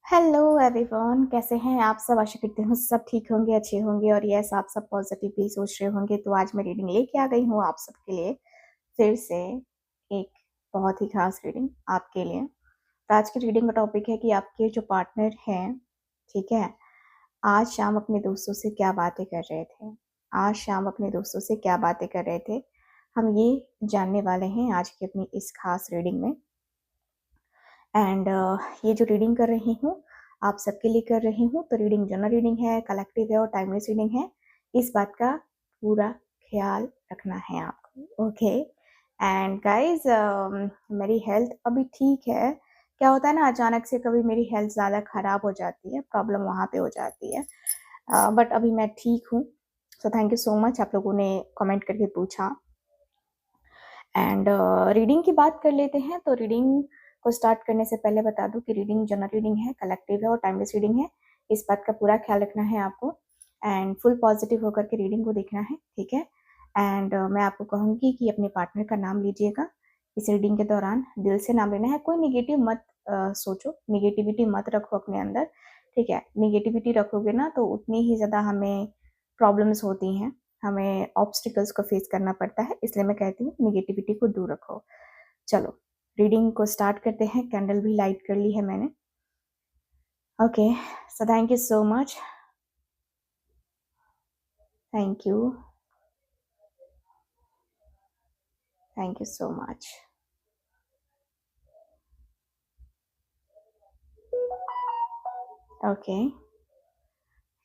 Hello everyone, कैसे हैं आप सब। आशा करती हूँ सब ठीक होंगे, अच्छे होंगे और यस आप सब पॉजिटिव भी सोच रहे होंगे। तो आज मैं रीडिंग लेके आ गई हूँ आप सबके लिए फिर से एक बहुत ही खास रीडिंग आपके लिए। तो आज की रीडिंग का टॉपिक है कि आपके जो पार्टनर हैं, ठीक है, आज शाम अपने दोस्तों से क्या बातें कर रहे थे। आज शाम अपने दोस्तों से क्या बातें कर रहे थे, हम ये जानने वाले हैं आज की अपनी इस खास रीडिंग में। एंड ये जो रीडिंग कर रही हूँ आप सबके लिए कर रही हूँ। तो रीडिंग जनरल रीडिंग है, कलेक्टिव है और टाइमलेस रीडिंग है। इस बात का पूरा ख्याल रखना है आपको, ओके। एंड गाइज, मेरी हेल्थ अभी ठीक है। क्या होता है ना, अचानक से कभी मेरी हेल्थ ज़्यादा ख़राब हो जाती है, प्रॉब्लम वहाँ पे हो जाती है। बट अभी मैं ठीक हूँ। So thank you so much, आप लोगों ने कमेंट करके पूछा। एंड रीडिंग की बात कर लेते हैं। तो रीडिंग को स्टार्ट करने से पहले बता दूं कि रीडिंग जनरल रीडिंग है, कलेक्टिव है और टाइमलेस रीडिंग है। इस बात का पूरा ख्याल रखना है आपको एंड फुल पॉजिटिव होकर के रीडिंग को देखना है, ठीक है। एंड मैं आपको कहूँगी कि अपने पार्टनर का नाम लीजिएगा इस रीडिंग के दौरान। दिल से नाम लेना है, कोई निगेटिव मत सोचो, निगेटिविटी मत रखो अपने अंदर, ठीक है। निगेटिविटी रखोगे ना तो उतनी ही ज़्यादा हमें प्रॉब्लम्स होती हैं, हमें ऑब्स्टिकल्स को फेस करना पड़ता है। इसलिए मैं कहती हूँ निगेटिविटी को दूर रखो। चलो रीडिंग को स्टार्ट करते हैं। कैंडल भी लाइट कर ली है मैंने, okay. So thank you so much, thank you, thank you so much. Okay,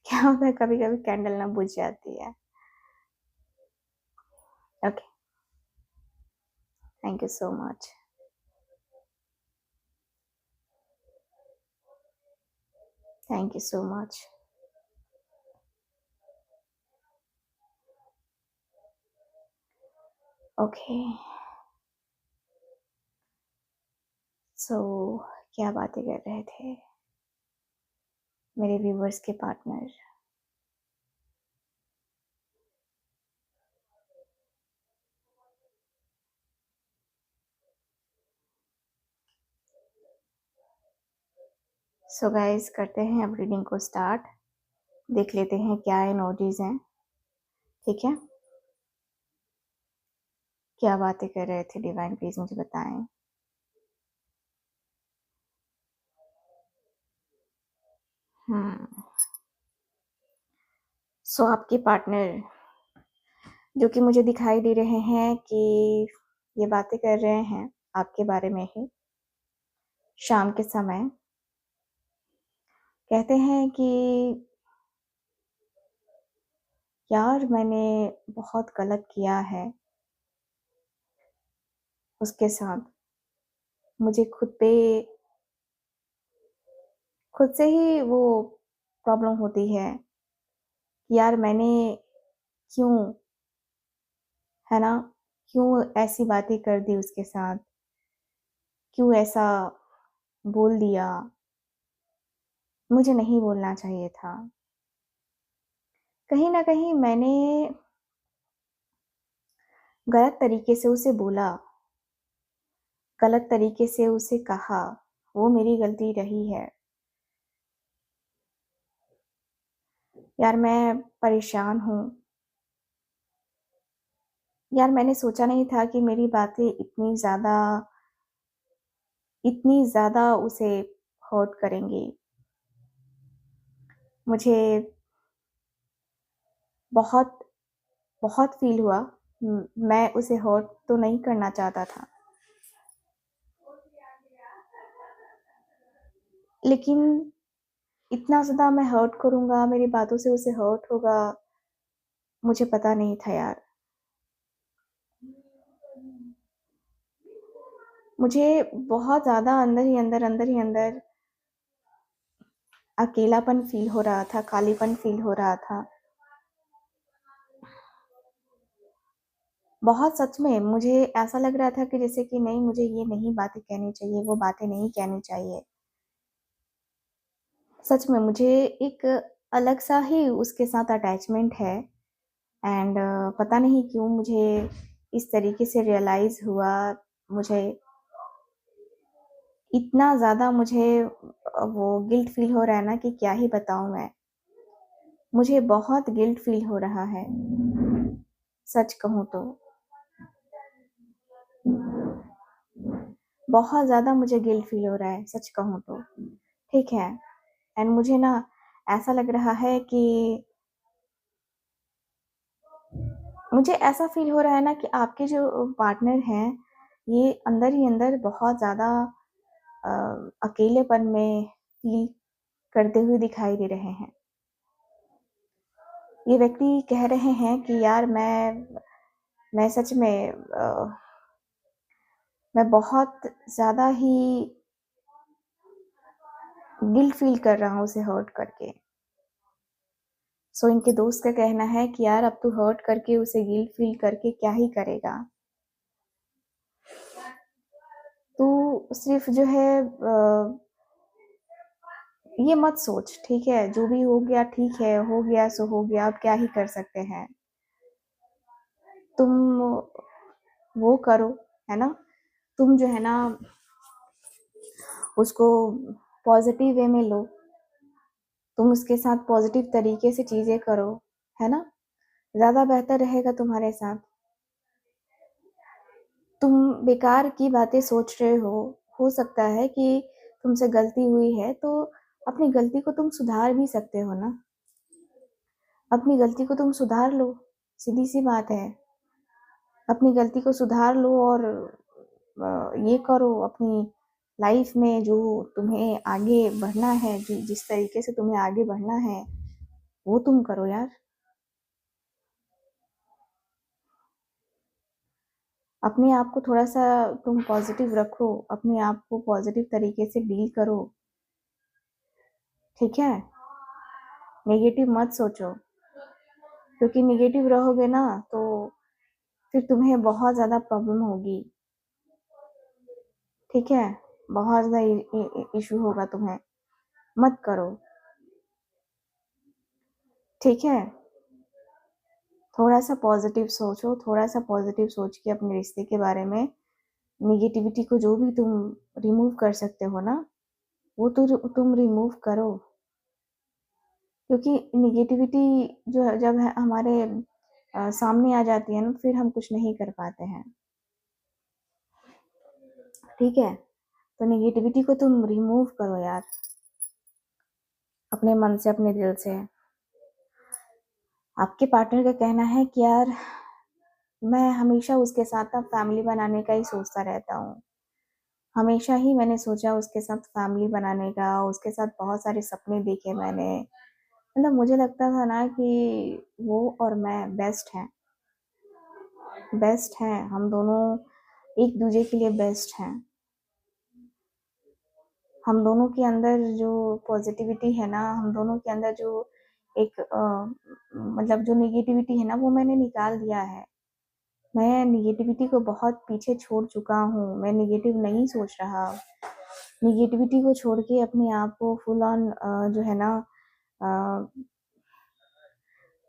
क्या होता है कभी कभी कैंडल ना बुझ जाती है, okay. Thank you so much, thank you so much. Okay, so क्या बातें कर रहे थे मेरे व्यूवर्स के पार्टनर। सो गाइस, करते हैं अब रीडिंग को स्टार्ट। देख लेते हैं क्या एनर्जीज हैं, ठीक है। क्या बातें कर रहे थे डिवाइन, प्लीज मुझे बताएं। सो आपके पार्टनर जो कि मुझे दिखाई दे रहे हैं कि ये बातें कर रहे हैं आपके बारे में ही शाम के समय। कहते हैं कि यार मैंने बहुत गलत किया है उसके साथ। मुझे खुद से ही वो प्रॉब्लम होती है कि यार मैंने क्यों, है ना, क्यों ऐसी बातें कर दी उसके साथ, क्यों ऐसा बोल दिया, मुझे नहीं बोलना चाहिए था। कहीं ना कहीं मैंने गलत तरीके से उसे बोला, गलत तरीके से उसे कहा, वो मेरी गलती रही है। यार मैं परेशान हूँ। यार मैंने सोचा नहीं था कि मेरी बातें इतनी ज़्यादा उसे हर्ट करेंगी। मुझे बहुत बहुत फील हुआ। मैं उसे हर्ट तो नहीं करना चाहता था, लेकिन इतना ज़्यादा मैं हर्ट करूँगा, मेरी बातों से उसे हर्ट होगा, मुझे पता नहीं था यार। मुझे बहुत ज़्यादा अंदर ही अंदर अकेलापन फील हो रहा था, खालीपन फील हो रहा था। बहुत सच में मुझे ऐसा लग रहा था कि जैसे कि नहीं, मुझे ये नहीं बातें कहनी चाहिए, वो बातें नहीं कहनी चाहिए। सच में मुझे एक अलग सा ही उसके साथ अटैचमेंट है। एंड पता नहीं क्यों मुझे इस तरीके से रियलाइज़ हुआ। मुझे इतना ज़्यादा मुझे वो गिल्ट फ़ील हो रहा है ना कि क्या ही बताऊँ मैं। मुझे बहुत गिल्ट फ़ील हो रहा है, सच कहूँ तो। बहुत ज़्यादा मुझे गिल्ट फ़ील हो रहा है, सच कहूँ तो। ठीक है? एंड मुझे ना ऐसा लग रहा है कि मुझे ऐसा फ़ील हो रहा है ना कि आपके जो पार्टनर हैं, ये अंदर ही अंदर बहुत ज़्यादा अ, अकेलेपन में फ़ील करते हुए दिखाई दे रहे हैं। ये व्यक्ति कह रहे हैं कि यार मैं सच में मैं बहुत ज़्यादा ही गिल्ट फ़ील कर रहा हूँ उसे हर्ट करके। सो इनके दोस्त का कहना है कि यार अब तू हर्ट करके उसे गिल्ट फ़ील करके क्या ही करेगा? तू सिर्फ़ जो है ये मत सोच, ठीक है? जो भी हो गया ठीक है, हो गया सो हो गया, अब क्या ही कर सकते हैं। तुम वो करो, है ना? तुम जो है ना उसको पॉज़िटिव वे में लो, तुम उसके साथ पॉज़िटिव तरीके से चीज़ें करो, है ना? ज़्यादा बेहतर रहेगा तुम्हारे साथ। तुम बेकार की बातें सोच रहे हो सकता है कि तुमसे गलती हुई है, तो अपनी गलती को तुम सुधार भी सकते हो ना। अपनी गलती को तुम सुधार लो, सीधी-सी बात है। अपनी गलती को सुधार लो और ये करो अपनी लाइफ में जो तुम्हें आगे बढ़ना है, जिस तरीके से तुम्हें आगे बढ़ना है, वो तुम करो यार। अपने आप को थोड़ा-सा तुम पॉज़िटिव रखो, अपने आप को पॉज़िटिव तरीके से डील करो, ठीक है? नेगेटिव मत सोचो, क्योंकि नेगेटिव रहोगे ना तो फिर तुम्हें बहुत ज़्यादा प्रॉब्लम होगी, ठीक है? बहुत ज़्यादा इश्यू होगा तुम्हें, मत करो, ठीक है? थोड़ा-सा पॉज़िटिव सोचो, थोड़ा-सा पॉज़िटिव सोच के अपने रिश्ते के बारे में नेगेटिविटी को जो भी तुम रिमूव कर सकते हो ना, वो तो तुम रिमूव करो। क्योंकि नेगेटिविटी जो है जब है हमारे सामने आ जाती है ना, फिर हम कुछ नहीं कर पाते हैं, ठीक है? तो नेगेटिविटी को तुम रिमूव करो यार, अपने मन से, अपने दिल से। आपके पार्टनर का कहना है कि यार मैं हमेशा उसके साथ ना फैमिली बनाने का ही सोचता रहता हूँ। हमेशा ही मैंने सोचा उसके साथ फैमिली बनाने का, उसके साथ बहुत सारे सपने देखे मैंने। मतलब मुझे लगता था ना कि वो और मैं बेस्ट हैं, हम दोनों एक-दूजे के लिए बेस्ट हैं। हम दोनों के अंदर जो पॉज़िटिविटी है ना, हम दोनों के अंदर जो एक मतलब जो नेगेटिविटी है ना, वो मैंने निकाल दिया है। मैं नेगेटिविटी को बहुत पीछे छोड़ चुका हूँ, मैं नेगेटिव नहीं सोच रहा। नेगेटिविटी को छोड़ के अपने आप को फुल ऑन जो है ना अ,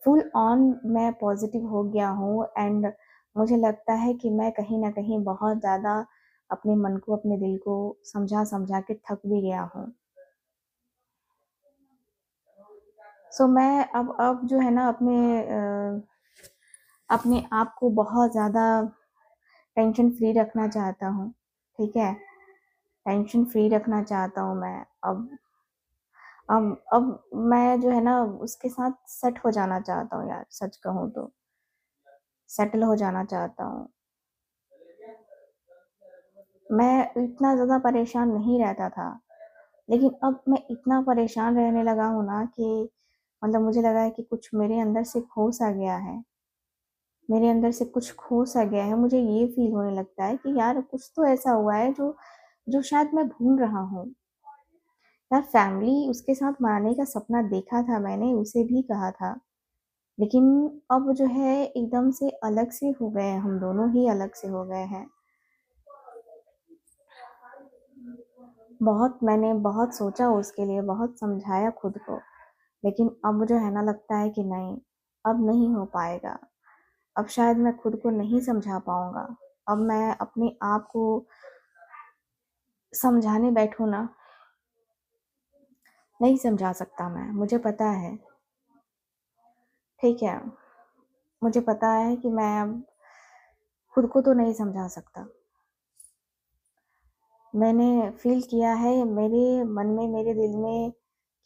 फुल ऑन मैं पॉज़िटिव हो गया हूँ एंड मुझे लगता है कि मैं कहीं न कहीं बहुत ज़्यादा अपने मन को, अपने दिल को समझा-समझा के थक भी गया हूँ। सो मैं अब जो है ना अपने आप को बहुत ज़्यादा टेंशन फ्री रखना चाहता हूँ, ठीक है? टेंशन फ्री रखना चाहता हूँ मैं। अब मैं जो है ना उसके साथ सेट हो जाना चाहता हूँ यार, सच कहूँ तो। सेटल हो जाना चाहता हूँ। मैं इतना ज़्यादा परेशान नहीं रहता था, लेकिन अब मैं इतना परेशान रहने लगा हूँ ना कि मतलब मुझे लगा है कि कुछ मेरे अंदर से खो-सा गया है। मेरे अंदर से कुछ खो-सा गया है। मुझे ये फ़ील होने लगता है कि यार कुछ तो ऐसा हुआ है जो जो शायद मैं भूल रहा हूँ। यार फैमिली उसके साथ मनाने का सपना देखा था मैंने, उसे भी कहा था। लेकिन अब जो है एकदम से अलग से हो गए हैं, हम दोनों ही अलग से हो गए हैं। मैंने बहुत सोचा उसके लिए, बहुत समझाया खुद को, लेकिन अब जो है ना लगता है कि नहीं, अब नहीं हो पाएगा। अब शायद मैं खुद को नहीं समझा पाऊँगा। अब मैं अपने आप को समझाने बैठूँ ना, नहीं समझा सकता मैं, मुझे पता है, ठीक है? मुझे पता है कि मैं अब खुद को तो नहीं समझा सकता। मैंने फ़ील किया है, मेरे मन में, मेरे दिल में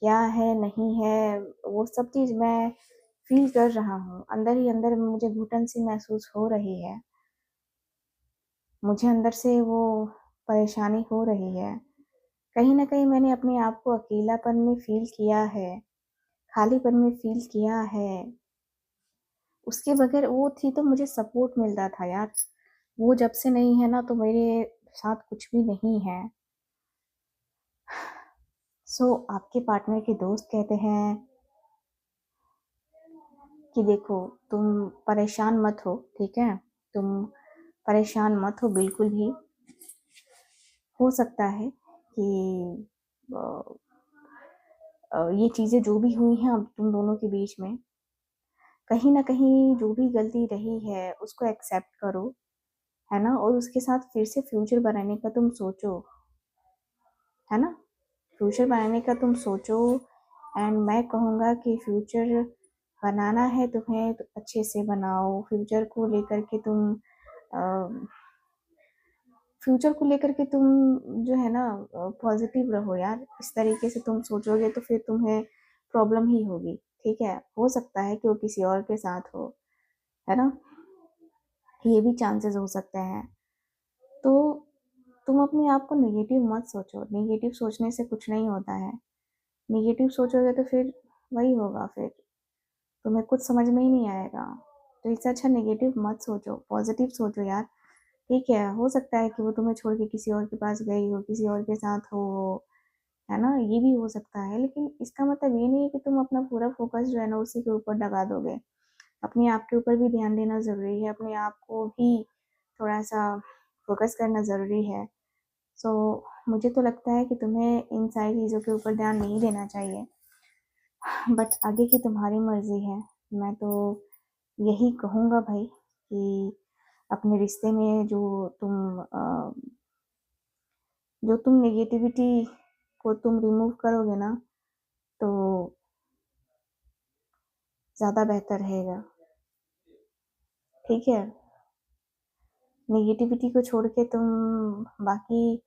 क्या है, नहीं है, वो सब चीज़ मैं फ़ील कर रहा हूँ। अंदर ही अंदर मुझे घुटन-सी महसूस हो रही है। मुझे अंदर से वो परेशानी हो रही है। कहीं न कहीं मैंने अपने आप को अकेलापन में फ़ील किया है, खालीपन में फ़ील किया है। उसके बगैर वो थी तो मुझे सपोर्ट मिलता था यार। वो जब से नहीं है ना तो मेरे साथ कुछ भी नहीं है। आपके पार्टनर के दोस्त कहते हैं कि देखो तुम परेशान मत हो, ठीक है? तुम परेशान मत हो बिल्कुल भी। हो सकता है कि अ ये चीज़ें जो भी हुई हैं अब तुम दोनों के बीच में, कहीं न कहीं जो भी गलती रही है उसको एक्सेप्ट करो, है ना? और उसके साथ फिर से फ्यूचर बनाने का तुम सोचो, है ना? फ्यूचर बनाने का तुम सोचो एंड मैं कहूँगा कि फ्यूचर बनाना है तुम्हें तो अच्छे से बनाओ। अ, फ्यूचर को लेकर के तुम जो है ना पॉज़िटिव रहो यार। इस तरीके से तुम सोचोगे तो फिर तुम्हें प्रॉब्लम ही होगी, ठीक है? हो सकता है कि वो किसी और के साथ हो, है ना? ये भी चांसेस हो सकते हैं। तो तुम अपने आप को नेगेटिव मत सोचो, नेगेटिव सोचने से कुछ नहीं होता है। नेगेटिव सोचोगे तो फिर वही होगा फिर, तुम्हें कुछ समझ में ही नहीं आएगा। तो इससे अच्छा नेगेटिव मत सोचो, पॉज़िटिव सोचो यार। ठीक है, हो सकता है कि वो तुम्हें छोड़ के किसी और के पास गई हो, किसी और के साथ हो, है ना? ये भी हो सकता है, लेकिन इसका मतलब ये नहीं है कि तुम अपना पूरा फ़ोकस जो है ना उसी के ऊपर लगा दोगे। अपने आप के ऊपर भी ध्यान देना ज़रूरी है, अपने आप को भी थोड़ा-सा फ़ोकस करना ज़रूरी है। सो मुझे तो लगता है कि तुम्हें इन सारी चीज़ों के ऊपर ध्यान नहीं देना चाहिए, बट आगे की तुम्हारी मर्ज़ी है। मैं तो यही कहूँगा भाई कि अपने रिश्ते में जो तुम नेगेटिविटी को तुम रिमूव करोगे ना, तो ज़्यादा बेहतर रहेगा, ठीक है? नेगेटिविटी को छोड़ के तुम बाकी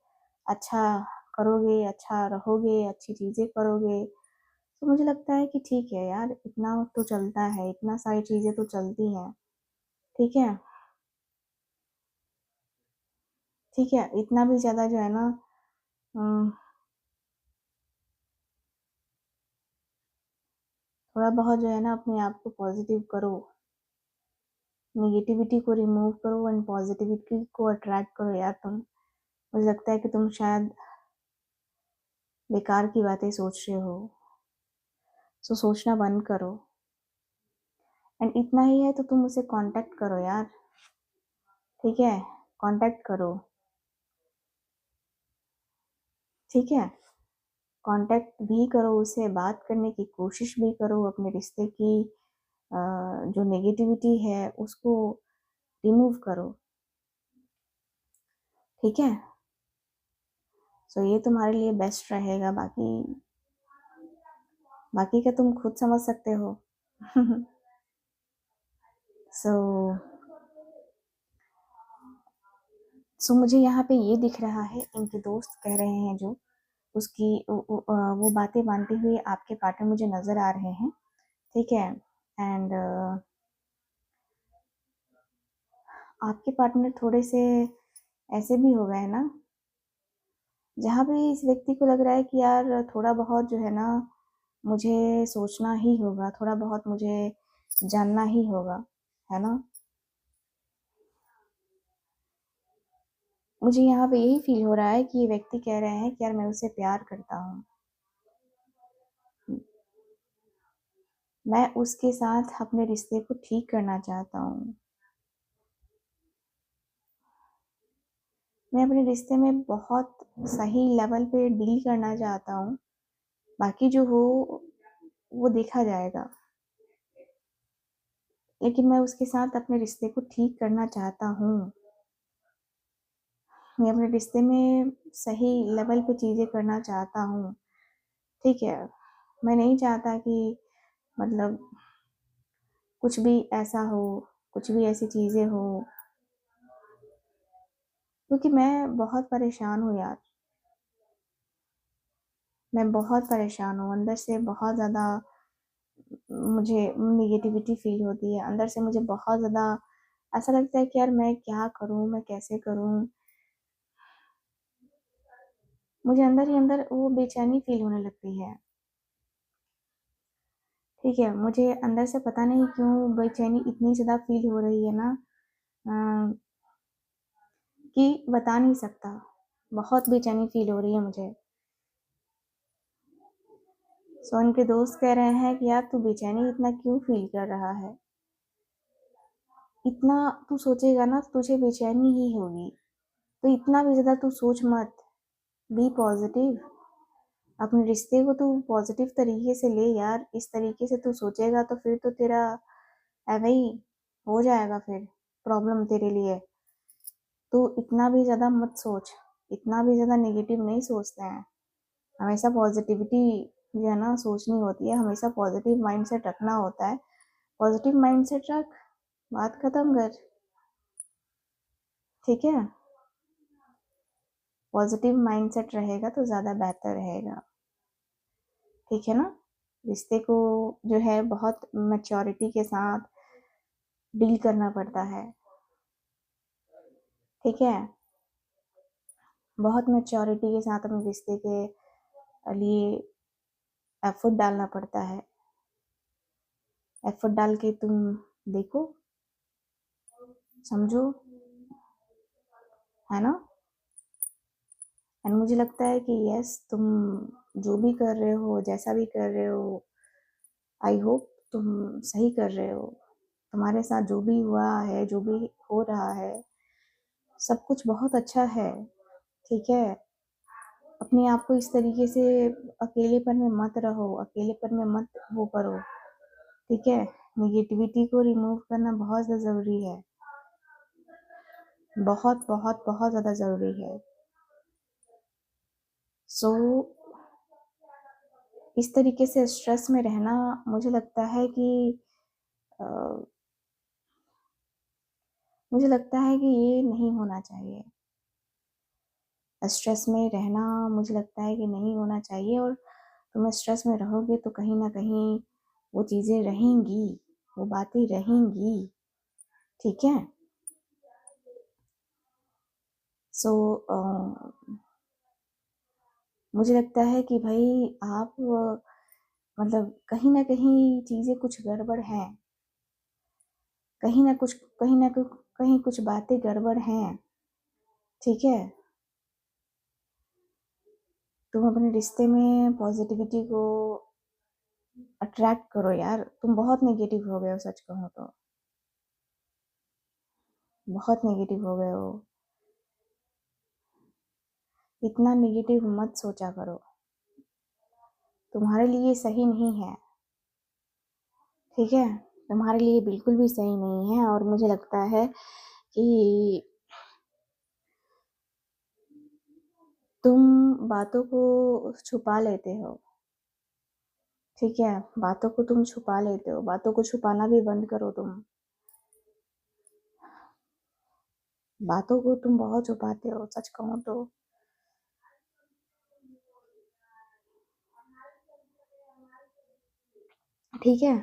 अच्छा करोगे, अच्छा रहोगे, अच्छी चीज़ें करोगे, तो मुझे लगता है कि ठीक है यार, इतना तो चलता है, इतना सारी चीज़ें तो चलती हैं, ठीक है? ठीक है? इतना भी ज़्यादा जो है ना उम, थोड़ा बहुत जो है ना अपने आप को पॉज़िटिव करो, नेगेटिविटी को रिमूव करो एंड पॉज़िटिविटी को अट्रैक्ट करो यार तुम। मुझे लगता है कि तुम शायद बेकार की बातें सोच रहे हो, सो सोचना बंद करो एंड इतना ही है तो तुम मुझसे कॉन्टैक्ट करो यार, ठीक है? कॉन्टैक्ट करो, ठीक है? कॉन्टैक्ट भी करो, उससे बात करने की कोशिश भी करो, अपने रिश्ते की जो नेगेटिविटी है उसको रिमूव करो, ठीक है? सो ये तुम्हारे लिए बेस्ट रहेगा, बाकी बाकी का तुम खुद समझ सकते हो। सो मुझे यहाँ पे ये दिख रहा है, इनके दोस्त कह रहे हैं जो, उसकी वो बातें मानते हुए आपके पार्टनर मुझे नज़र आ रहे हैं, ठीक है? एंड आपके पार्टनर थोड़े से ऐसे भी हो गए ना, जहाँ पे इस व्यक्ति को लग रहा है कि यार थोड़ा बहुत जो है ना, मुझे सोचना ही होगा, थोड़ा बहुत मुझे जानना ही होगा, है ना? मुझे यहाँ पे यही फ़ील हो रहा है कि ये व्यक्ति कह रहे हैं कि यार मैं उसे प्यार करता हूँ। मैं उसके साथ अपने रिश्ते को ठीक करना चाहता हूँ। मैं अपने रिश्ते में बहुत सही लेवल पे डील करना चाहता हूँ। बाकी जो हो वो देखा जाएगा। लेकिन मैं उसके साथ अपने रिश्ते को ठीक करना चाहता हूँ। मैं अपने रिश्ते में सही लेवल पे चीज़ें करना चाहता हूँ, ठीक है? मैं नहीं चाहता कि मतलब कुछ भी ऐसा हो, कुछ भी ऐसी चीज़ें हो, क्योंकि मैं बहुत परेशान हूँ यार। मैं बहुत परेशान हूँ, अंदर से बहुत ज़्यादा मुझे नेगेटिविटी फ़ील होती है, अंदर से मुझे बहुत ज़्यादा ऐसा लगता है कि यार मैं क्या करूँ, मैं कैसे करूँ? मुझे अंदर ही अंदर वो बेचैनी फ़ील होने लगती है, ठीक है? मुझे अंदर से पता नहीं क्यों बेचैनी इतनी ज़्यादा फ़ील हो रही है ना अ, कि बता नहीं सकता। बहुत बेचैनी फ़ील हो रही है मुझे। सो उनके दोस्त कह रहे हैं कि यार तू बेचैनी इतना क्यों फ़ील कर रहा है? इतना तू सोचेगा ना तो तुझे बेचैनी ही होगी। तो इतना भी ज़्यादा तू सोच मत, बी पॉज़िटिव। अपने रिश्ते को तू पॉज़िटिव तरीके से ले यार, इस तरीके से तू सोचेगा तो फिर तो तेरा ऐवे ही हो जाएगा फिर प्रॉब्लम तेरे लिए। तू इतना भी ज़्यादा मत सोच, इतना भी ज़्यादा नेगेटिव नहीं सोचते हैं। हमेशा पॉज़िटिविटी जो है ना सोचनी होती है, हमेशा पॉज़िटिव माइंडसेट रखना होता है। पॉज़िटिव माइंडसेट रख, बात खत्म कर, ठीक है? पॉज़िटिव माइंडसेट रहेगा तो ज़्यादा बेहतर रहेगा, ठीक है ना? रिश्ते को जो है बहुत मैच्योरिटी के साथ डील करना पड़ता है, ठीक है? बहुत मैच्योरिटी के साथ अपने रिश्ते के लिए एफर्ट डालना पड़ता है। एफर्ट डाल के तुम देखो, समझो, है ना? एंड मुझे लगता है कि यस तुम जो भी कर रहे हो, जैसा भी कर रहे हो, आई होप तुम सही कर रहे हो। तुम्हारे साथ जो भी हुआ है, जो भी हो रहा है, सब कुछ बहुत अच्छा है, ठीक है? अपने आप को इस तरीके से अकेलेपन में मत रहो, अकेलेपन में मत वो करो, ठीक है? नेगेटिविटी को रिमूव करना बहुत ज़्यादा ज़रूरी है। बहुत, बहुत, बहुत ज़्यादा ज़रूरी है। सो इस तरीके से स्ट्रेस में रहना मुझे लगता है कि अ, मुझे लगता है कि ये नहीं होना चाहिए। स्ट्रेस में रहना मुझे लगता है कि नहीं होना चाहिए और तुम स्ट्रेस में रहोगे तो कहीं न कहीं वो चीज़ें रहेंगी, वो बातें रहेंगी, ठीक है? सो मुझे लगता है कि भई आप मतलब कहीं न कहीं चीज़ें कुछ गड़बड़ हैं, कहीं न कुछ कहीं न क कहीं कुछ बातें गड़बड़ हैं, ठीक है? तुम अपने रिश्ते में पॉज़िटिविटी को अट्रैक्ट करो यार, तुम बहुत नेगेटिव हो गए हो सच कहूँ तो, बहुत नेगेटिव हो गए हो। इतना नेगेटिव मत सोचा करो, तुम्हारे लिए सही नहीं है, ठीक है? तुम्हारे लिए बिल्कुल भी सही नहीं है और मुझे लगता है कि तुम बातों को छुपा लेते हो, ठीक है? बातों को तुम छुपा लेते हो, बातों को छुपाना भी बंद करो तुम। बातों को तुम बहुत छुपाते हो, सच कहूँ तो। ठीक है?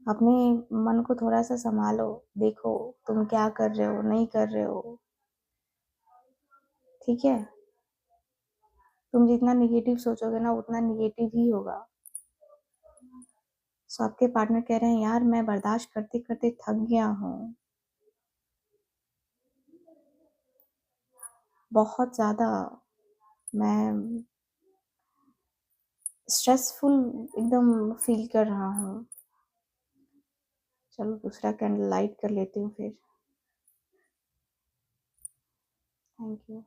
अपने मन को थोड़ा-सा सँभालो, देखो तुम क्या कर रहे हो, नहीं कर रहे हो, ठीक है? तुम जितना नेगेटिव सोचोगे ना उतना नेगेटिव ही होगा। सो आपके पार्टनर कह रहे हैं यार मैं बर्दाश्त करते-करते थक गया हूँ, बहुत ज़्यादा मैं स्ट्रेसफुल एकदम फ़ील कर रहा हूँ। चलो दूसरा कैंडल लाइट कर लेती हूँ फिर। Thank you.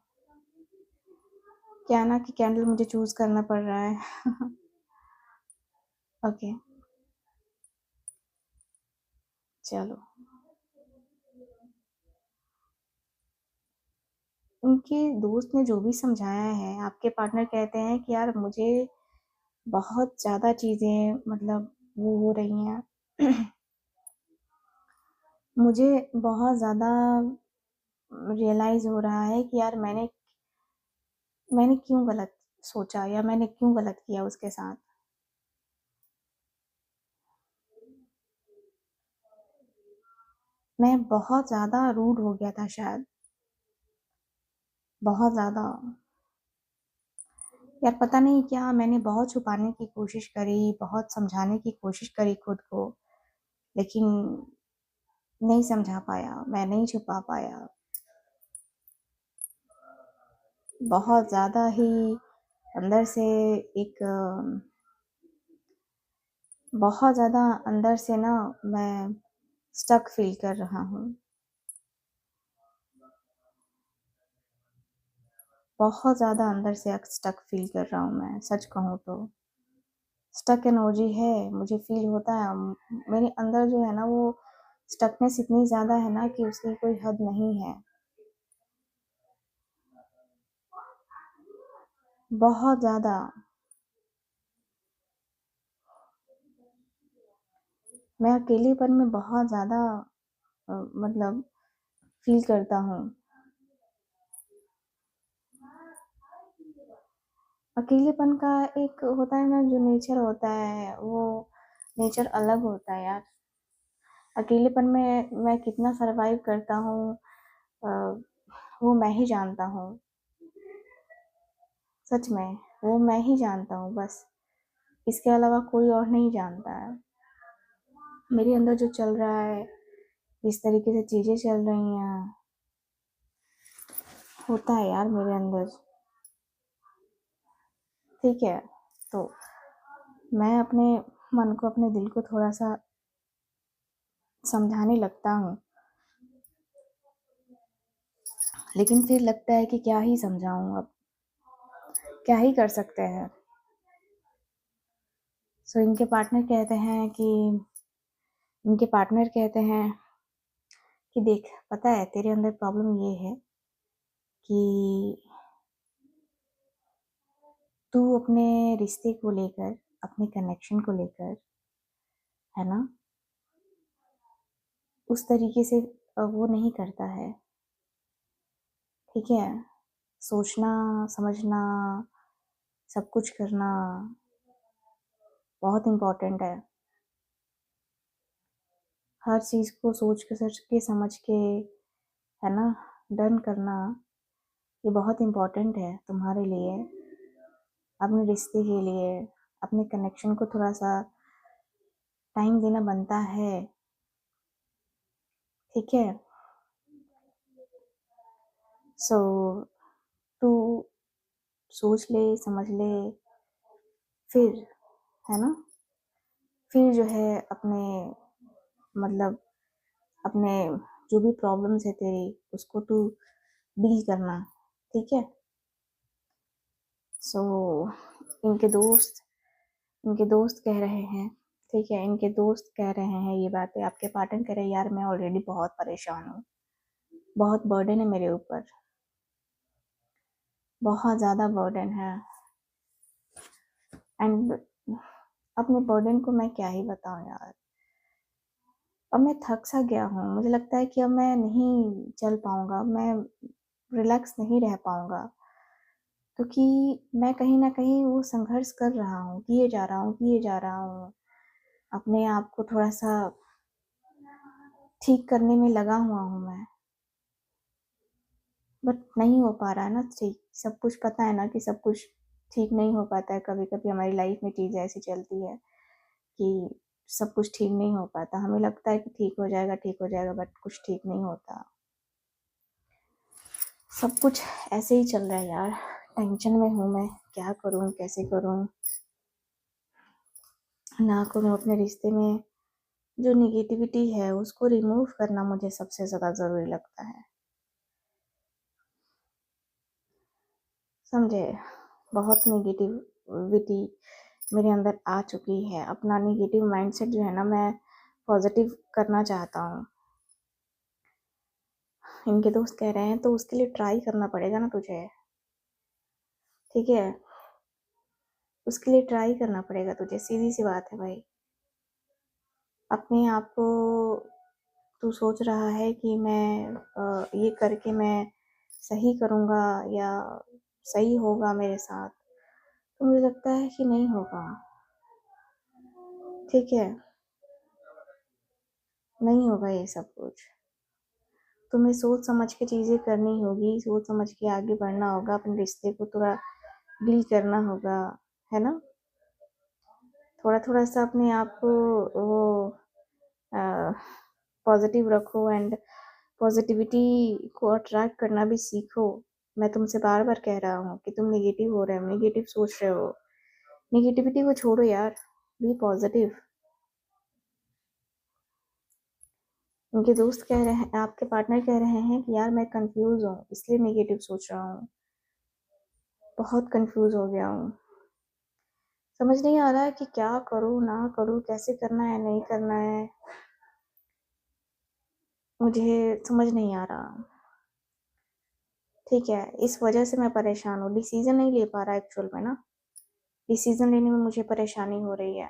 क्या है ना कि कैंडल मुझे चूज़ करना पड़ रहा है। ओके, चलो। उनके दोस्त ने जो भी समझाया है, आपके पार्टनर कहते हैं कि यार मुझे बहुत ज़्यादा चीज़ें मतलब वो हो रही हैं मुझे बहुत ज़्यादा रियलाइज़ हो रहा है कि यार मैंने मैंने क्यों गलत सोचा या मैंने क्यों गलत किया उसके साथ। मैं बहुत ज़्यादा रूड हो गया था शायद, बहुत ज़्यादा। यार पता नहीं क्या मैंने बहुत छुपाने की कोशिश करी, बहुत समझाने की कोशिश करी खुद को, लेकिन नहीं समझा पाया, मैं नहीं छुपा पाया। बहुत ज़्यादा ही अंदर से एक बहुत ज़्यादा अंदर से ना मैं स्टक फ़ील कर रहा हूँ। बहुत ज़्यादा अंदर से स्टक फ़ील कर रहा हूँ मैं, सच कहूँ तो। स्टक एनर्जी है, मुझे फ़ील होता है मेरे अंदर जो है ना वो स्टकनेस इतनी ज़्यादा है ना कि उसकी कोई हद नहीं है। बहुत ज़्यादा। मैं अकेलेपन में बहुत ज़्यादा मतलब फ़ील करता हूँ। अकेलेपन का एक होता है ना जो नेचर होता है, वो नेचर अलग होता है यार। अकेलेपन में मैं कितना सर्वाइव करता हूँ अ, वो मैं ही जानता हूँ। सच में, वो मैं ही जानता हूँ बस। इसके अलावा कोई और नहीं जानता है। मेरे अंदर जो चल रहा है, जिस तरीके से चीज़ें चल रही हैं, होता है यार मेरे अंदर। ठीक है, तो मैं अपने मन को, अपने दिल को थोड़ा-सा समझाने लगता हूँ, लेकिन फिर लगता है कि क्या ही समझाऊँ अब, क्या ही कर सकते हैं। सो इनके पार्टनर कहते हैं कि देख, पता है तेरे अंदर प्रॉब्लम ये है कि तू अपने रिश्ते को लेकर, अपने कनेक्शन को लेकर, है ना, उस तरीके से वो नहीं करता है, ठीक है? सोचना, समझना, सब कुछ करना बहुत इम्पोर्टेंट है। हर चीज़ को सोच के, समझ के, है ना, डन करना, ये बहुत इम्पोर्टेंट है तुम्हारे लिए, अपने रिश्ते के लिए, अपने कनेक्शन को थोड़ा-सा टाइम देना बनता है, ठीक है? सो तू सोच ले, समझ ले, फिर, है ना? फिर जो है अपने मतलब अपने जो भी प्रॉब्लम्स है तेरी, उसको तू डील करना, ठीक है? सो इनके दोस्त इनके दोस्त कह रहे हैं, ठीक है? इनके दोस्त कह रहे हैं ये बातें, आपके पार्टनर कह रहे हैं यार मैं ऑलरेडी बहुत परेशान हूँ, बहुत बर्डन है मेरे ऊपर, बहुत ज़्यादा बर्डन है एंड अपने बर्डन को मैं क्या ही बताऊँ यार। अब मैं थक सा गया हूँ, मुझे लगता है कि अब मैं नहीं चल पाऊँगा, मैं रिलैक्स नहीं रह पाऊँगा, क्योंकि मैं कहीं न कहीं वो संघर्ष कर रहा हूँ, किए जा रहा हूँ, अपने आप को थोड़ा-सा ठीक करने में लगा हुआ हूँ मैं, बट नहीं हो पा रहा है ना ठीक। सब कुछ पता है ना कि सब कुछ ठीक नहीं हो पाता है, कभी-कभी हमारी लाइफ में चीज़ें ऐसी चलती है कि सब कुछ ठीक नहीं हो पाता। हमें लगता है कि ठीक हो जाएगा, बट कुछ ठीक नहीं होता। सब कुछ ऐसे ही चल रहा है यार, टेंशन में हूँ मैं, क्या करूँ, कैसे करूँ? ना करूँ अपने रिश्ते में जो नेगेटिविटी है उसको रिमूव करना मुझे सबसे ज़्यादा ज़रूरी लगता है, समझे? बहुत नेगेटिविटी मेरे अंदर आ चुकी है, अपना नेगेटिव माइंडसेट जो है ना मैं पॉजिटिव करना चाहता हूँ, इनके दोस्त कह रहे हैं तो उसके लिए ट्राई करना पड़ेगा ना तुझे, ठीक है? उसके लिए ट्राई करना पड़ेगा तुझे, सीधी सी बात है भाई। अपने आप को तू सोच रहा है कि मैं ये करके मैं सही करूँगा या सही होगा मेरे साथ, तो मुझे लगता है कि नहीं होगा, ठीक है? नहीं होगा ये सब कुछ। तुम्हें सोच समझ के चीज़ें करनी होगी, सोच समझ के आगे बढ़ना होगा, अपने रिश्ते को थोड़ा डील करना होगा, है ना? थोड़ा-थोड़ा सा अपने आप को वो पॉजिटिव रखो एंड पॉजिटिविटी को अट्रैक्ट करना भी सीखो। मैं तुमसे बार-बार कह रहा हूँ कि तुम नेगेटिव हो रहे हो, नेगेटिव सोच रहे हो। नेगेटिविटी को छोड़ो यार, बी पॉजिटिव। उनके दोस्त कह रहे हैं, आपके पार्टनर कह रहे हैं कि यार मैं कंफ्यूज हूँ, इसलिए नेगेटिव सोच रहा हूँ, बहुत कंफ्यूज हो गया हूँ, समझ नहीं आ रहा है कि क्या करूँ ना करूँ, कैसे करना है नहीं करना है, मुझे समझ नहीं आ रहा, ठीक है? इस वजह से मैं परेशान हूँ, डिसीजन नहीं ले पा रहा एक्चुअल में ना, डिसीजन लेने में मुझे परेशानी हो रही है,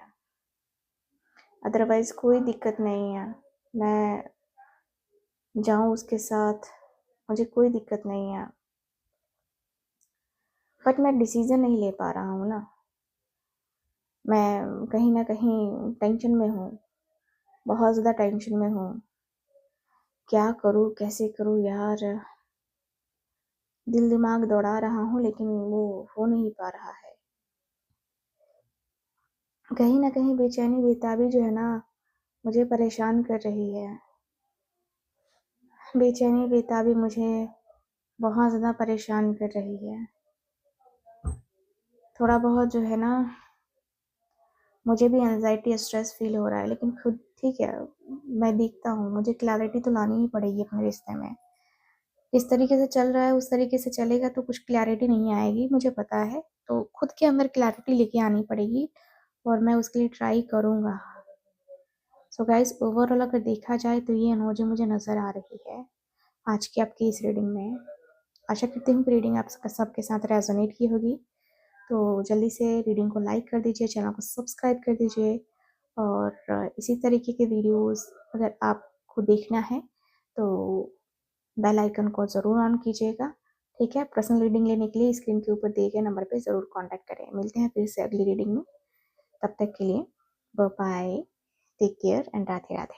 अदरवाइज कोई दिक्कत नहीं है, मैं जाऊँ उसके साथ, मुझे कोई दिक्कत नहीं है, बट मैं डिसीजन नहीं ले पा रहा हूँ ना, मैं कहीं ना कहीं टेंशन में हूँ, बहुत ज़्यादा टेंशन में हूँ, क्या करूँ कैसे करूँ यार, दिल दिमाग दौड़ा रहा हूँ लेकिन वो हो नहीं पा रहा है, कहीं ना कहीं बेचैनी बेताबी जो है ना मुझे परेशान कर रही है, बेचैनी बेताबी मुझे बहुत ज़्यादा परेशान कर रही है, थोड़ा बहुत जो है ना मुझे भी एंजाइटी स्ट्रेस फील हो रहा है, लेकिन खुद ठीक है, मैं देखता हूँ, मुझे क्लैरिटी तो लानी ही पड़ेगी अपने रिश्ते में, जिस तरीके से चल रहा है उस तरीके से चलेगा तो कुछ क्लैरिटी नहीं आएगी, मुझे पता है, तो खुद के अंदर क्लैरिटी लेके आनी पड़ेगी और मैं उसके लिए ट्राई करूँगा। सो गाइस, ओवरऑल अगर देखा जाए तो ये एनर्जी मुझे नज़र आ रही है आज की आपकी इस रीडिंग में। आशा करती हूँ कि रीडिंग आप सबके साथ रेजोनेट की होगी, तो जल्दी से रीडिंग को लाइक कर दीजिए, चैनल को सब्सक्राइब कर दीजिए और इसी तरीके के वीडियोस अगर आपको देखना है तो बेल आइकन को ज़रूर ऑन कीजिएगा, ठीक है? पर्सनल रीडिंग लेने के लिए स्क्रीन के ऊपर दिए गए नंबर पे ज़रूर कांटेक्ट करें। मिलते हैं फिर से अगली रीडिंग में, तब तक के लिए bye bye, take care and Radhe Radhe.